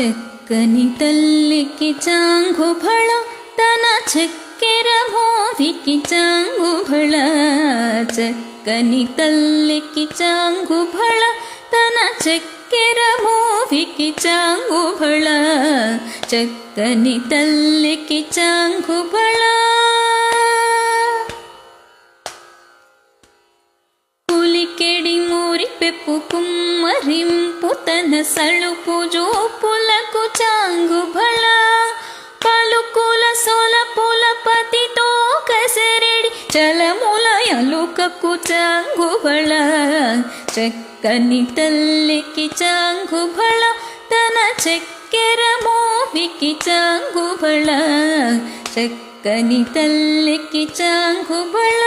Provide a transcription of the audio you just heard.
చక్కని తల్లికి చాంగుబళ తన చక్కెర మోవికి చాంగుబళ. చక్కని తల్లికి చాంగుబళ తన చక్కెర మోవికి చాంగుబళ. చక్కని తల్లికి చాంగుబళ. పులికెడి మూరి పెప్పు కుమ్మరింపు తన సళుపు జోపులకు చాంగుబళ. పలుకుల సొలపుల పతితో కసరెడి చలముల ఎలుకకు చాంగుబళ. చక్కని తల్లికి చాంగుబళ తన చక్కెర మోవికి చాంగుబళ. చక్కని తల్లికి చాంగుబళ.